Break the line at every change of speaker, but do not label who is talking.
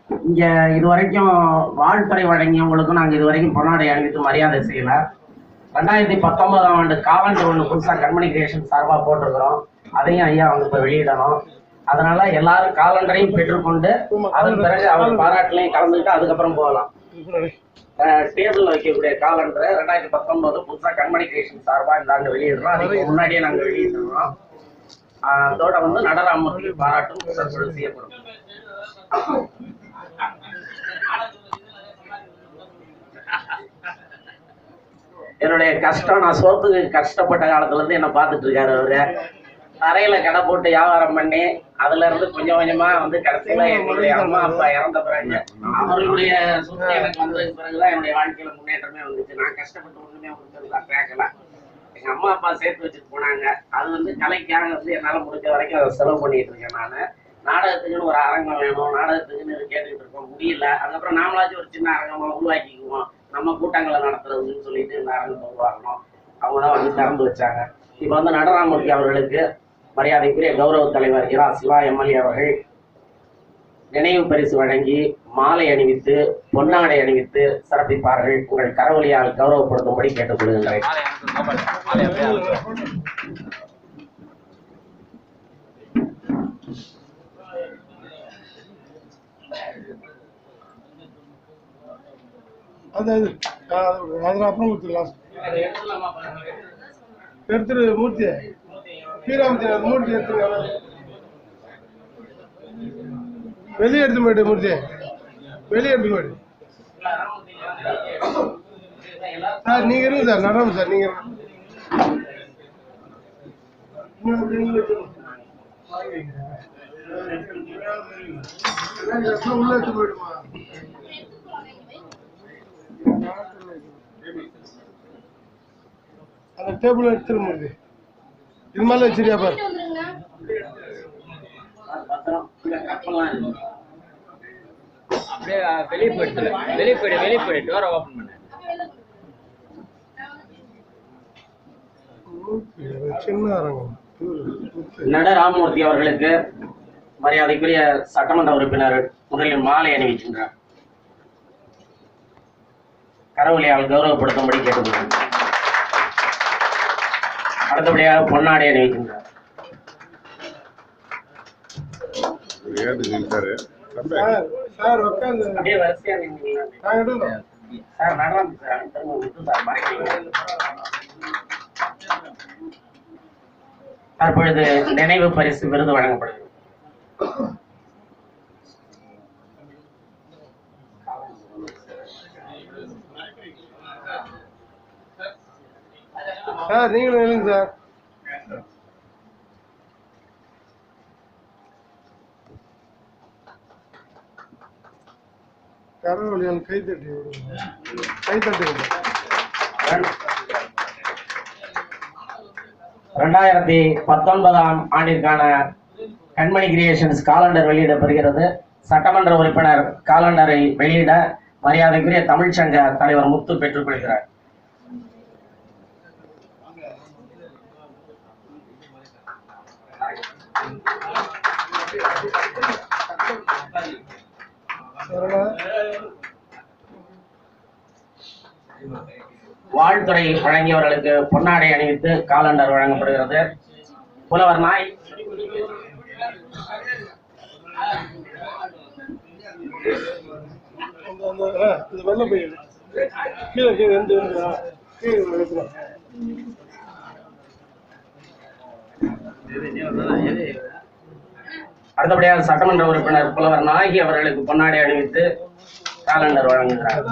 இங்க இதுவரைக்கும் வாழ்த்துறை வழங்கியவங்களுக்கும் நாங்க இதுவரைக்கும் பொன்னாடை அணிவித்து மரியாதை செய்யல. 2019ஆம் ஆண்டு காலண்டர் ஒன்று புதுசா கண்மணி கிரியேஷன் சார்பா போட்டிருக்கிறோம். அதையும் ஐயா அவங்க இப்ப வெளியிடணும். அதனால எல்லாரும் காலண்டரையும் பெற்றுக்கொண்டு அதன் பிறகு அவர் பாராட்டுலையும் கலந்துக்கிட்டு அதுக்கப்புறம் போகலாம். டேபிள் வைக்கக்கூடிய காலண்டரை 2019 புதுசா கண்மணி கிரியேஷன் சார்பா இந்த ஆண்டு வெளியிடுறோம். அதுக்கு முன்னாடியே நாங்க வெளியிடுறோம். அதோட நடராமூர்த்தி பாராட்டும் சொற்பொழிவு செய்யப்படும். என்னுடைய கஷ்டம், நான் சோத்துக்கு கஷ்டப்பட்ட காலத்துல இருந்து என்ன பார்த்துட்டு இருக்காரு அவரு. தரையில கடை போட்டு வியாபாரம் பண்ணி அதுல இருந்து கொஞ்சம் கொஞ்சமா கடைசியில என்னுடைய அம்மா அப்பா இறந்த பிறகு அவர்களுடைய சொத்து எனக்கு வந்ததுக்கு பிறகுதான் என்னுடைய வாழ்க்கையில முன்னேற்றமே வந்துச்சு. நான் கஷ்டப்பட்டு ஒண்ணுமே அவங்களுக்கு கேட்கல. எங்க அம்மா அப்பா சேர்த்து வச்சுட்டு போனாங்க. அது கலைக்காக என்னால முடிஞ்ச வரைக்கும் அதை செலவு பண்ணிட்டு இருக்கேன். நானு நாடகத்துக்குன்னு ஒரு அரங்கம் வேணும், நாடகத்துக்குன்னு கேட்டுக்கிட்டு இருக்கோம், முடியல. அதுக்கப்புறம் நாமளாச்சும் ஒரு சின்ன அரங்கமா உருவாக்கிக்குவோம், நம்ம கூட்டங்களை நடத்துறதுன்னு சொல்லிட்டு இந்த அரங்கத்தை உருவாக்கணும். அவங்கதான் திறந்து வச்சாங்க. இப்ப நடராமூர்த்தி அவர்களுக்கு மரியாதைக்குரிய கௌரவ தலைவர் இரா சிவா எம்எல்ஏ அவர்கள் நினைவு பரிசு வழங்கி மாலை அணிவித்து பொன்னாடை அணிவித்து சிறப்பிப்பார்கள். உங்கள் கரவொலியால் கௌரவப்படுத்தும்படி கேட்டுக்கொள்கின்றேன்.
அப்புறம் எடுத்துரு மூர்த்தி ஸ்ரீராமத்தி மூர்த்தி எடுத்துருங்க. வெளியே எடுத்து போயிடு மூர்த்தி, வெளியே எடுத்து போயிடு சார். நீங்க இருங்க சார், நடராம சார் நீங்க உள்ள எடுத்து போயிடுமா. அந்த டேபிள் எடுத்துரு மூர்த்தி, இது மேல வச்சிருக்கியா பாரு.
அப்படியே வெளியே போயிட்டு டோரை ஓபன் பண்ணு.
நடராமூர்த்தி அவர்களுக்கு மரியாதைக்குரிய சட்டமன்ற உறுப்பினர் முதலில் மாலை அணிவிக்கின்றார். கரவொலியால் கௌரவப்படுத்தும்படி கேட்டுக்கொள்கிறேன். அடுத்தபடியாக பொன்னாடை அணிவிக்கின்றார். தற்பொழுது நினைவு பரிசு விருது வழங்கப்படுகிறது.
சார் நீங்களும் எழுங்க சார். கரவொலியால் கைத்தட்டி கைத்தட்டி
2019ஆம் ஆண்டிற்கான கண்மணி கிரியேஷன்ஸ் காலண்டர் வெளியிடப்படுகிறது. சட்டமன்ற உறுப்பினர் காலண்டரை வெளியிட மரியாதைக்குரிய தமிழ்ச்சங்க தலைவர் முத்து பெற்றுக் கொள்கிறார். வாழ்த்துறை வழங்கியவர்களுக்கு பொன்னாடை அணிவித்து காலண்டர் வழங்கப்படுகிறது. புலவர் நாய்
வெள்ள போயிடு கீழே கீழே கீழே.
அடுத்தபடியாக சட்டமன்ற உறுப்பினர் புலவர் நாயகி அவர்களுக்கு பொன்னாடை அணிவித்து காலண்டர் வழங்குகிறார்.